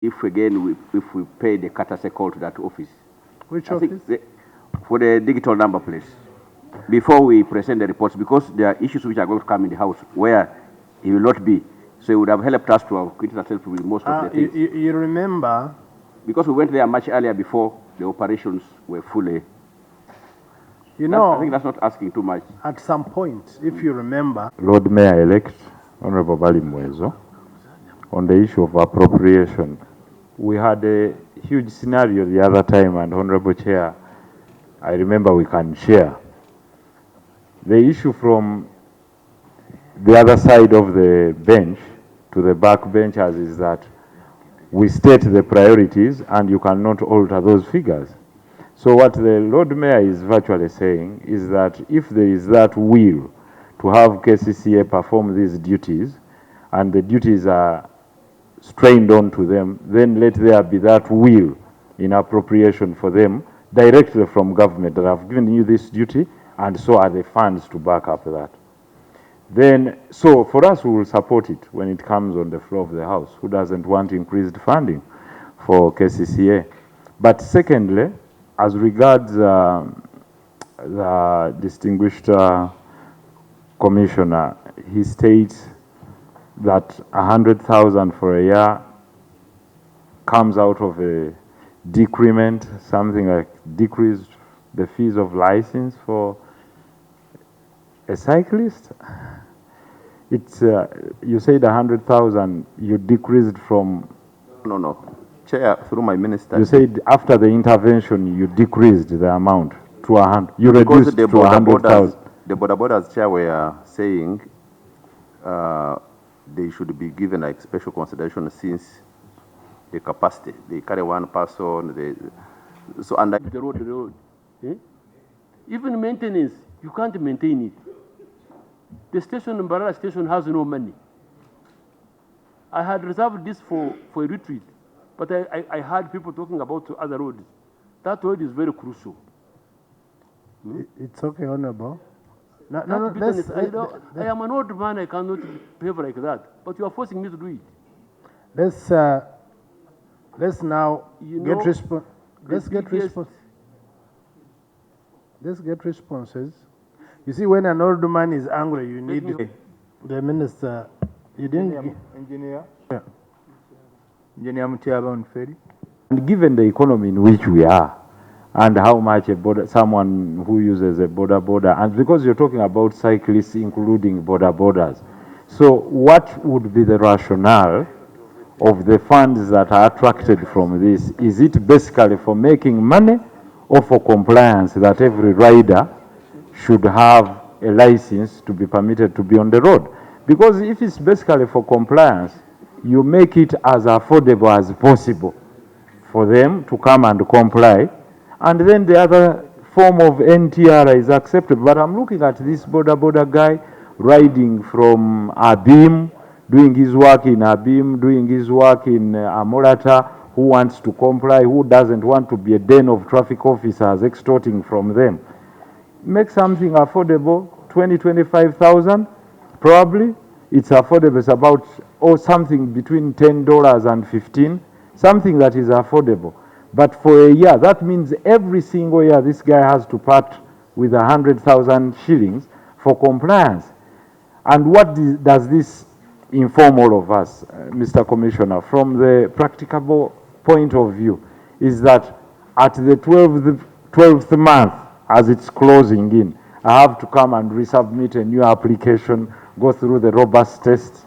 if again, if we pay the courtesy call to that office. Which office? For the digital number place, before we present the reports, because there are issues which are going to come in the house where he will not be. So it would have helped us to have acquainted ourselves with most of the things. You remember? Because we went there much earlier before the operations were fully. You know, I think that's not asking too much. At some point, if you remember, Lord Mayor-elect, Honorable Bali Mwezo, on the issue of appropriation, we had a huge scenario the other time, and Honorable Chair, I remember we can share. The issue from the other side of the bench to the back benchers is that we state the priorities and you cannot alter those figures. So what the Lord Mayor is virtually saying is that if there is that will to have KCCA perform these duties, and the duties are strained onto them, then let there be that will in appropriation for them directly from government that have given you this duty, and so are the funds to back up that. Then, so for us, we will support it when it comes on the floor of the House. Who doesn't want increased funding for KCCA? But secondly, as regards the distinguished commissioner, he states that 100,000 for a year comes out of a decrement, something like decreased the fees of license for a cyclist. It's you said 100,000. You decreased from. No. Chair, through my minister. You said after the intervention, you decreased the amount to 100. You reduced to 100,000. The borders, Chair, were saying they should be given like special consideration since the capacity. They carry one person. So under the road. Eh? Even maintenance, you can't maintain it. The station, Mbarara station, has no money. I had reserved this for a retreat, but I heard people talking about other roads. That road is very crucial. It's okay, Honorable. I am an old man, I cannot behave like that, but you are forcing me to do it. Let's now get responses. You see, when an old man is angry, you need the minister. You didn't. Engineer. Yeah. Engineer Mutiaba on ferry. And given the economy in which we are, and how much someone who uses a border, and because you're talking about cyclists including borders, so what would be the rationale of the funds that are attracted from this? Is it basically for making money or for compliance that every rider should have a license to be permitted to be on the road? Because if it's basically for compliance, you make it as affordable as possible for them to come and comply, and then the other form of NTR is accepted. But I'm looking at this border guy riding from Abim, doing his work in Abim, doing his work in Amorata, who wants to comply, who doesn't want to be a den of traffic officers extorting from them. Make something affordable, 25,000, probably. It's affordable, it's about something between $10 and $15, something that is affordable. But for a year, that means every single year this guy has to part with 100,000 shillings for compliance. And what does this inform all of us, Mr. Commissioner, from the practicable point of view, is that at the 12th month, as it's closing in, I have to come and resubmit a new application, go through the robust tests.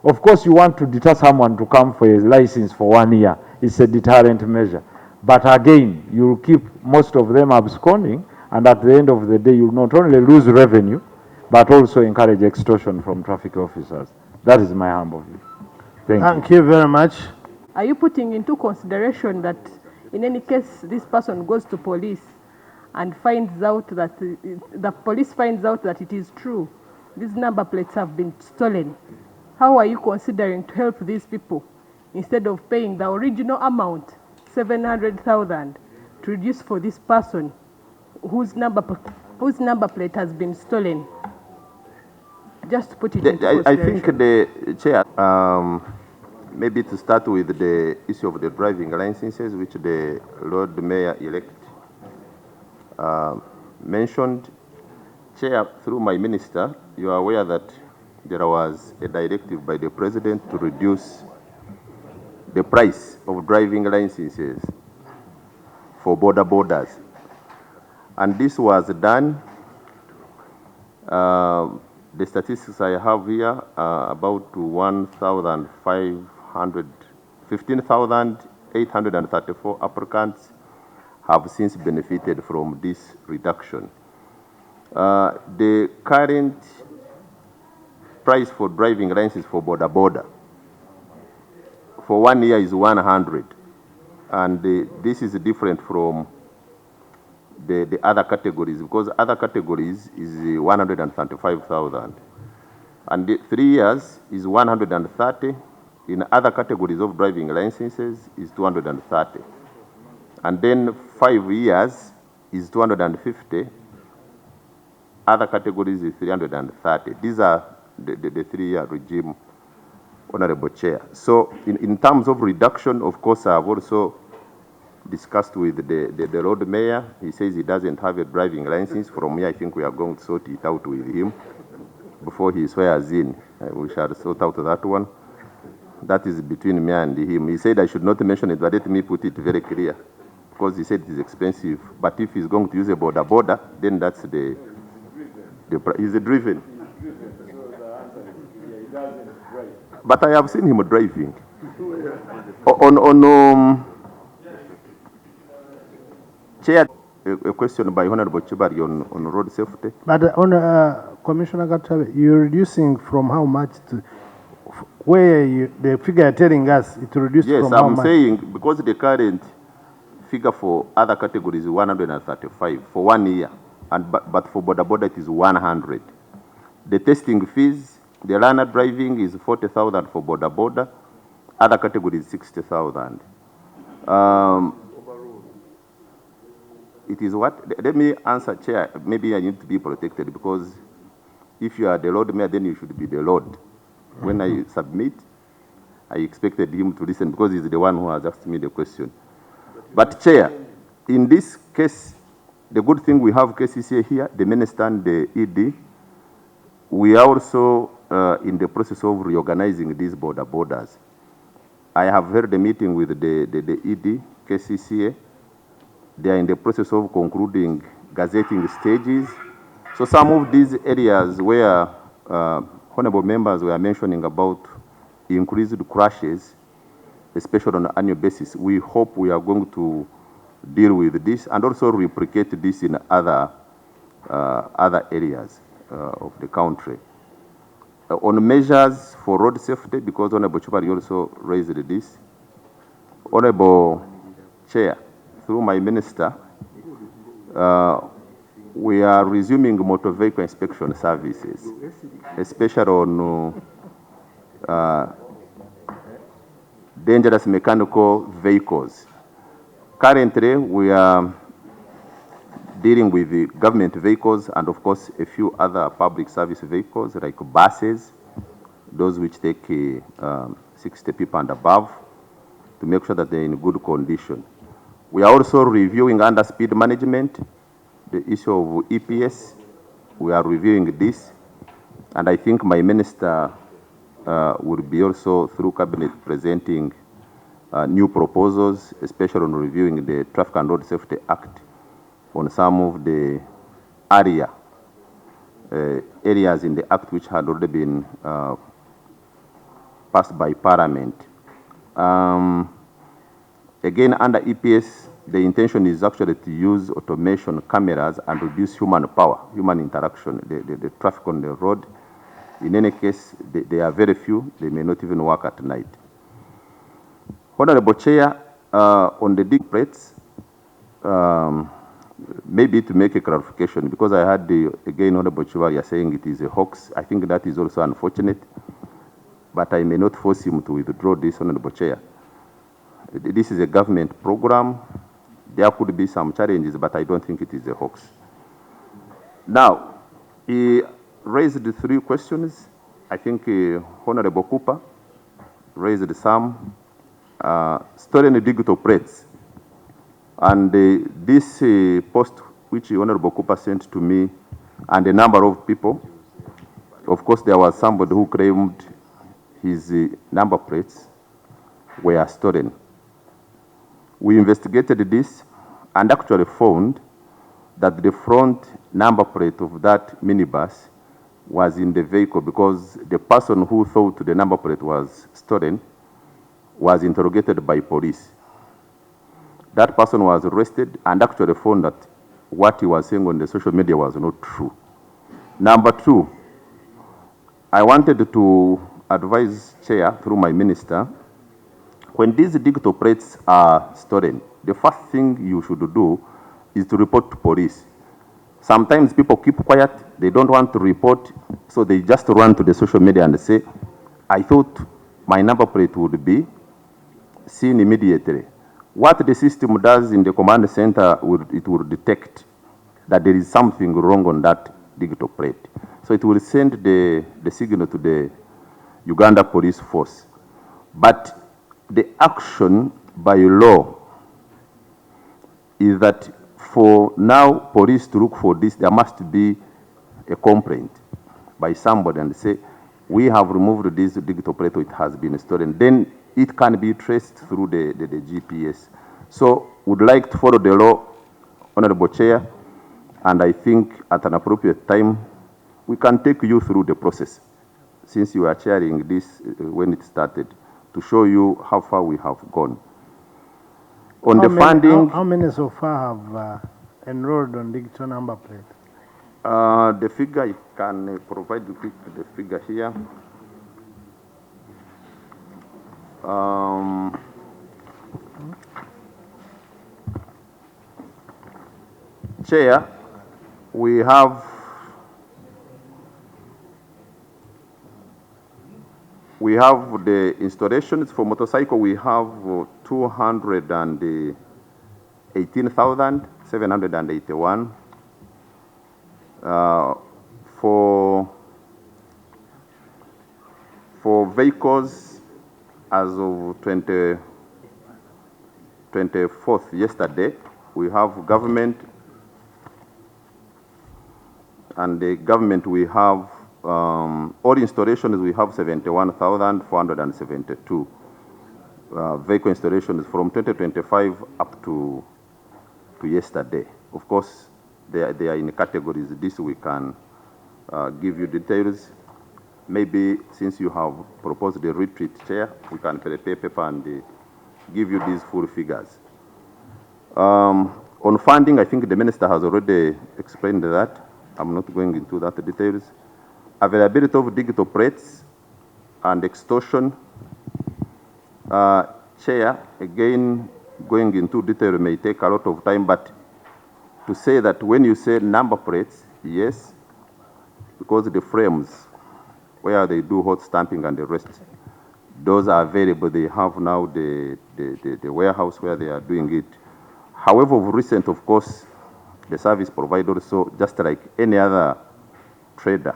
Of course, you want to deter someone to come for a license for 1 year. It's a deterrent measure. But again, you'll keep most of them absconding, and at the end of the day, you'll not only lose revenue, but also encourage extortion from traffic officers. That is my humble view. Thank you very much. Are you putting into consideration that in any case this person goes to police and finds out that the police finds out that it is true, these number plates have been stolen? How are you considering to help these people instead of paying the original amount, 700,000, to reduce for this person whose number plate has been stolen? Just to put it into consideration. I think the chair, Maybe to start with the issue of the driving licenses, which the Lord Mayor-elect mentioned. Chair, through my minister, you are aware that there was a directive by the President to reduce the price of driving licenses for borders. And this was done, the statistics I have here are about 15,834 applicants have since benefited from this reduction. The current price for driving licenses for border for 1 year is 100, and this is different from the other categories, because other categories is 135,000, and the 3 years is 130. In other categories of driving licenses is 230, and then 5 years is 250. Other categories is 330. These are the 3-year regime, Honorable Chair. So in terms of reduction, of course, I've also discussed with the Lord Mayor. He says he doesn't have a driving license. From here, I think we are going to sort it out with him before he swears in. We shall sort out that one. That is between me and him. He said I should not mention it, but let me put it very clear, because he said it is expensive. But if he's going to use a border, then that's he's driven. But I have seen him driving. Chair, a question by Honorable Chibari on road safety. But Commissioner Katabe, you're reducing from how much to where the figure you're telling us it reduced yes, from how much? Yes, I'm saying because the current figure for other categories is 135 for 1 year, but for border it is 100. The testing fees, the learner driving is 40,000 for border. Other categories 60,000. It is what? Let me answer, Chair. Maybe I need to be protected, because if you are the Lord Mayor, then you should be the Lord. When I submit, I expected him to listen, because he's the one who has asked me the question. But Chair, in this case, the good thing we have KCCA here, the Minister and the ED, we are also in the process of reorganizing these borders. I have held a meeting with the ED, KCCA. They are in the process of concluding gazetting stages. So some of these areas where honorable members were mentioning about increased crashes, especially on an annual basis, we hope we are going to deal with this and also replicate this in other areas of the country. On measures for road safety, because Honorable Chubari also raised this, Honorable Chair, through my minister, we are resuming motor vehicle inspection services, especially on dangerous mechanical vehicles. Currently, we are dealing with the government vehicles and, of course, a few other public service vehicles like buses, those which take 60 people and above, to make sure that they're in good condition. We are also reviewing under speed management the issue of EPS. We are reviewing this, and I think my minister will be also through cabinet presenting new proposals, especially on reviewing the Traffic and Road Safety Act on some of the areas in the act which had already been passed by Parliament. Again, under EPS, the intention is actually to use automation cameras and reduce human power, human interaction, the traffic on the road. In any case, they are very few. They may not even work at night. Honorable Chair, on the dig plates, maybe to make a clarification, because I had again, Honorable Chivaria saying it is a hoax. I think that is also unfortunate, but I may not force him to withdraw this, Honorable Chair. This is a government program. There could be some challenges, but I don't think it is a hoax. Now, he raised 3 questions. I think Honorable Cooper raised some stolen digital plates. And this post which Honorable Cooper sent to me and a number of people, of course, there was somebody who claimed his number plates were stolen. We investigated this and actually found that the front number plate of that minibus was in the vehicle because the person who thought the number plate was stolen was interrogated by police. That person was arrested and actually found that what he was saying on the social media was not true. Number two, I wanted to advise Chair through my minister, when these digital plates are stolen, the first thing you should do is to report to police. Sometimes people keep quiet, they don't want to report, so they just run to the social media and say, I thought my number plate would be seen immediately. What the system does in the command center, it will detect that there is something wrong on that digital plate. So it will send the signal to the Uganda Police Force. But the action by law is that for now police to look for this, there must be a complaint by somebody and say, we have removed this digital plate, it has been stolen. Then it can be traced through the GPS. So would like to follow the law, Honorable Chair, and I think at an appropriate time, we can take you through the process, since you are chairing this when it started, to show you how far we have gone. On the funding... How many so far have enrolled on digital number plate? The figure, I can provide the figure here. Chair, we have the installations for motorcycle. We have 218,781. For vehicles, as of 24th yesterday, we have government, and the government we have all installations, we have 71,472 vehicle installations from 2025 up to yesterday. Of course, they are in categories. This we can give you details. Maybe since you have proposed the retreat, Chair, we can prepare paper and give you these full figures. On funding, I think the minister has already explained that. I'm not going into that details. Availability of digital plates and extortion. Chair, again, going into detail may take a lot of time, but to say that when you say number plates, yes, because the frames where they do hot stamping and the rest, those are available. They have now the warehouse where they are doing it. However, of recent, of course, the service provider also, just like any other trader,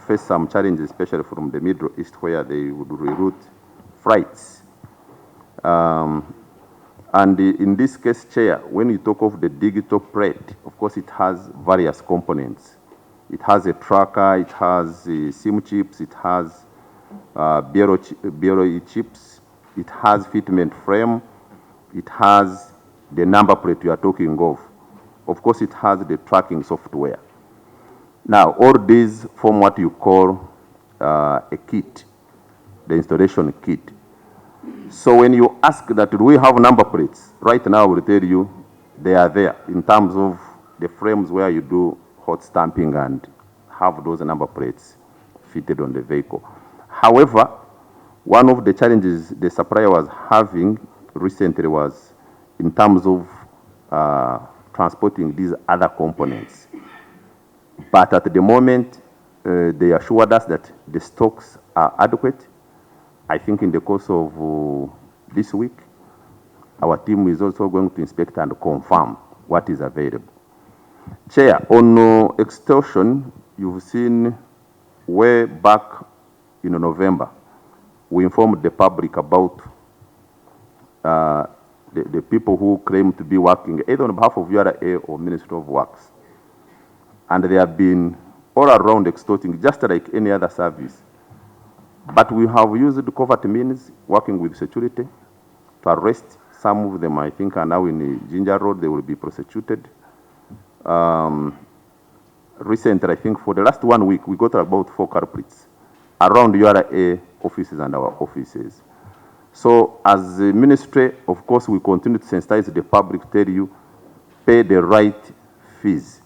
face some challenges, especially from the Middle East, where they would reroute freights. And in this case, Chair, when you talk of the digital plate, of course, it has various components. It has a tracker, it has SIM chips, it has BLE chips, it has fitment frame, it has the number plate you are talking of. Of course, it has the tracking software. Now, all these form what you call a kit, the installation kit. So when you ask that, do we have number plates? Right now, I will tell you they are there in terms of the frames where you do hot stamping and have those number plates fitted on the vehicle. However, one of the challenges the supplier was having recently was in terms of transporting these other components. But at the moment, they assured us that the stocks are adequate. I think in the course of this week, our team is also going to inspect and confirm what is available. Chair, on extortion, you've seen way back in November, we informed the public about the people who claim to be working either on behalf of URA or Ministry of Works. And they have been all around extorting, just like any other service. But we have used covert means, working with security, to arrest some of them. I think are now in the Ginger Road. They will be prosecuted. Recently, I think for the last 1 week, we got about 4 culprits around URA offices and our offices. So as the ministry, of course, we continue to sensitize the public, tell you, pay the right fees.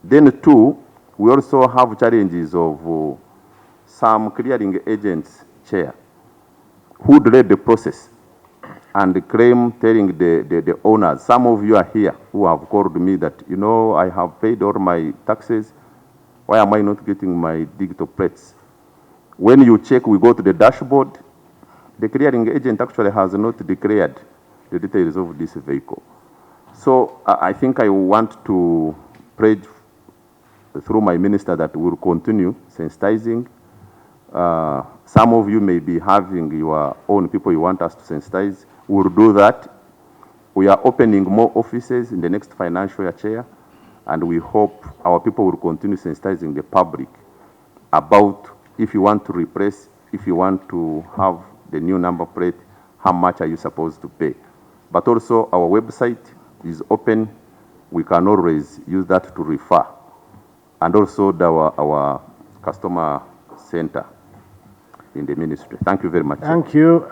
Then two, we also have challenges of some clearing agents chair who delayed the process and claim telling the owners, some of you are here who have called me that, you know, I have paid all my taxes, why am I not getting my digital plates? When you check, we go to the dashboard, the clearing agent actually has not declared the details of this vehicle. So I think I want to pledge through my minister that we will continue sensitizing. Some of you may be having your own people you want us to sensitize. We will do that. We are opening more offices in the next financial year, Chair, and we hope our people will continue sensitizing the public about if you want to replace, if you want to have the new number plate, how much are you supposed to pay? But also our website is open. We can always use that to refer. And also our customer center in the ministry. Thank you very much. Thank you.